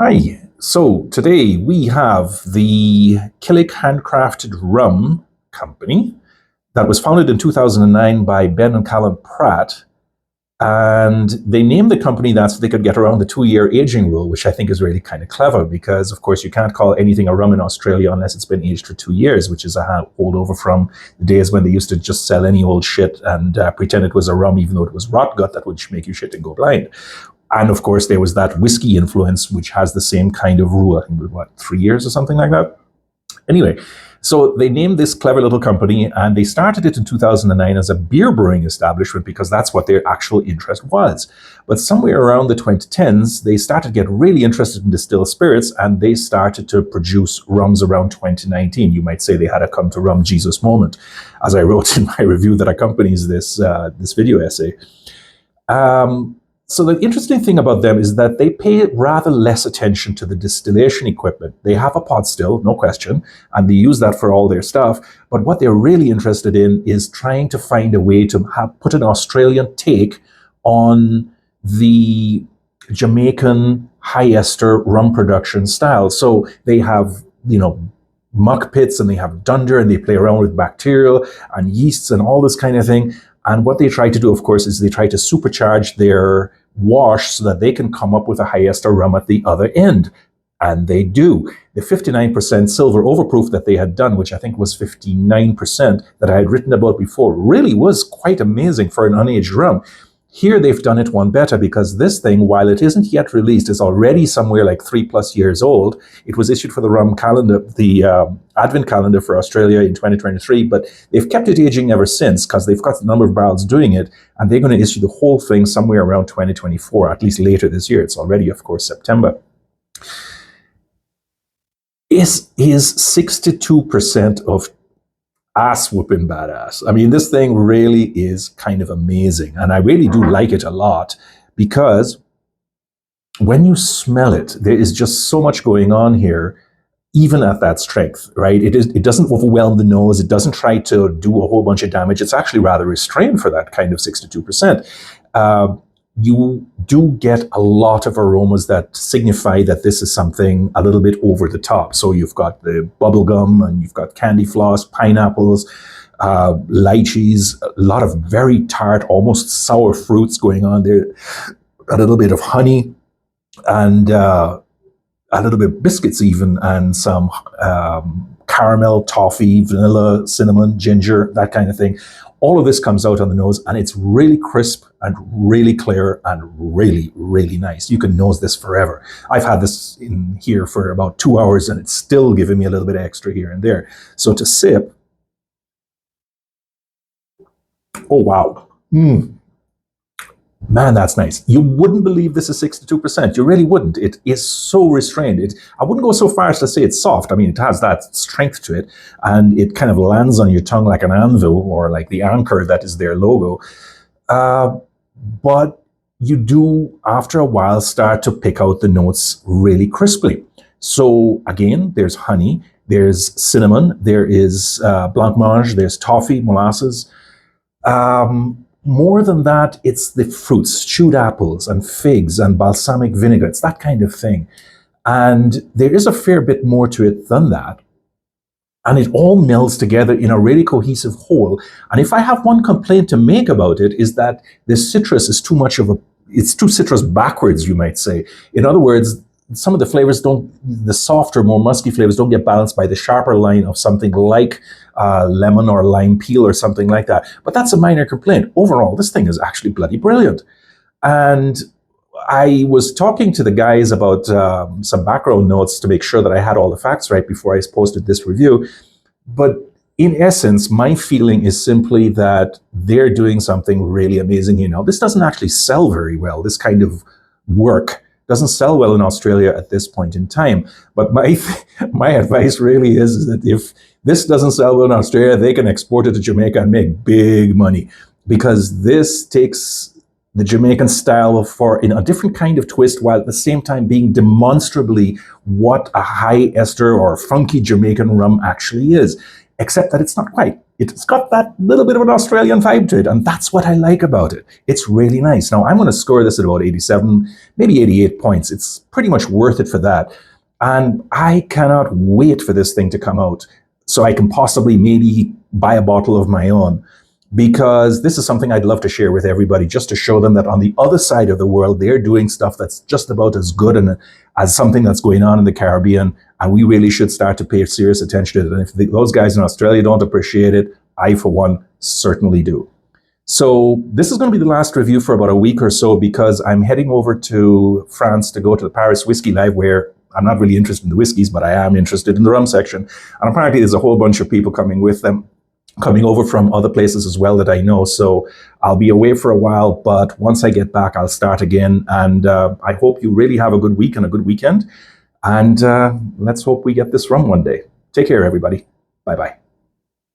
Hi. So today we have the Killik Handcrafted Rum Company that was founded in 2009 by Ben and Callan Pratt. And they named the company that so they could get around the 2-year aging rule, which I think is really kind of clever because, of course, you can't call anything a rum in Australia unless it's been aged for 2 years, which is a holdover from the days when they used to just sell any old shit and pretend it was a rum, even though it was rot gut that would make you shit and go blind. And of course, there was that whiskey influence, which has the same kind of rule. I think, what, 3 years or something like that? Anyway, so they named this clever little company and they started it in 2009 as a beer brewing establishment because that's what their actual interest was. But somewhere around the 2010s, they started to get really interested in distilled spirits and they started to produce rums around 2019. You might say they had a come to rum Jesus moment, as I wrote in my review that accompanies this video essay. So the interesting thing about them is that they pay rather less attention to the distillation equipment. They have a pot still, no question, and they use that for all their stuff. But what they're really interested in is trying to find a way to put an Australian take on the Jamaican high-ester rum production style. So they have, muck pits and they have dunder and they play around with bacterial and yeasts and all this kind of thing. And what they try to do, of course, is they try to supercharge their wash so that they can come up with a high-ester rum at the other end. And they do. The 59% silver overproof that they had done, which I think was 59% that I had written about before, really was quite amazing for an unaged rum. Here they've done it one better because this thing, while it isn't yet released, is already somewhere like 3+ years old. It was issued for the rum calendar, the Advent calendar for Australia in 2023, but they've kept it aging ever since because they've got a number of barrels doing it, and they're going to issue the whole thing somewhere around 2024, at least later this year. It's already, of course, September. Is 62% of ass whooping badass. I mean, this thing really is kind of amazing. And I really do like it a lot because when you smell it, there is just so much going on here, even at that strength, right? It doesn't overwhelm the nose. It doesn't try to do a whole bunch of damage. It's actually rather restrained for that kind of 62%. You do get a lot of aromas that signify that this is something a little bit over the top. So you've got the bubblegum and you've got candy floss, pineapples, lychees, a lot of very tart, almost sour fruits going on there, a little bit of honey and a little bit of biscuits even, and some caramel, toffee, vanilla, cinnamon, ginger, that kind of thing. All of this comes out on the nose and it's really crisp and really clear and really, really nice. You can nose this forever. I've had this in here for about 2 hours and it's still giving me a little bit extra here and there. So to sip, oh wow. Man, that's nice. You wouldn't believe this is 62%. You really wouldn't. It is so restrained. I wouldn't go so far as to say it's soft. I mean, it has that strength to it, and it kind of lands on your tongue like an anvil or like the anchor that is their logo. But you do, after a while, start to pick out the notes really crisply. So again, there's honey, there's cinnamon, there is blancmange, there's toffee, molasses. More than that, it's the fruits, stewed apples and figs and balsamic vinegar. It's that kind of thing. And there is a fair bit more to it than that. And it all melds together in a really cohesive whole. And if I have one complaint to make about it, is that the citrus is too much of it's too citrus backwards, you might say. In other words, some of the flavors the softer, more musky flavors don't get balanced by the sharper line of something like lemon or lime peel or something like that. But that's a minor complaint. Overall, this thing is actually bloody brilliant. And I was talking to the guys about some background notes to make sure that I had all the facts right before I posted this review. But in essence, my feeling is simply that they're doing something really amazing here. Now, this doesn't actually sell very well. This kind of work doesn't sell well in Australia at this point in time. But my advice really is that if this doesn't sell well in Australia, they can export it to Jamaica and make big money, because this takes the Jamaican style in a different kind of twist, while at the same time being demonstrably what a high ester or funky Jamaican rum actually is. except that it's not quite. It's got that little bit of an Australian vibe to it, and that's what I like about it. It's really nice. Now, I'm going to score this at about 87, maybe 88 points. It's pretty much worth it for that. And I cannot wait for this thing to come out so I can possibly maybe buy a bottle of my own, because this is something I'd love to share with everybody, just to show them that on the other side of the world, they're doing stuff that's just about as good as something that's going on in the Caribbean, and we really should start to pay serious attention to it. And if those guys in Australia don't appreciate it, I, for one, certainly do. So this is going to be the last review for about a week or so, because I'm heading over to France to go to the Paris Whiskey Live, where I'm not really interested in the whiskeys, but I am interested in the rum section. And apparently there's a whole bunch of people coming with them, coming over from other places as well that I know. So I'll be away for a while, but once I get back, I'll start again. And I hope you really have a good week and a good weekend. And let's hope we get this rum one day. Take care, everybody. Bye-bye.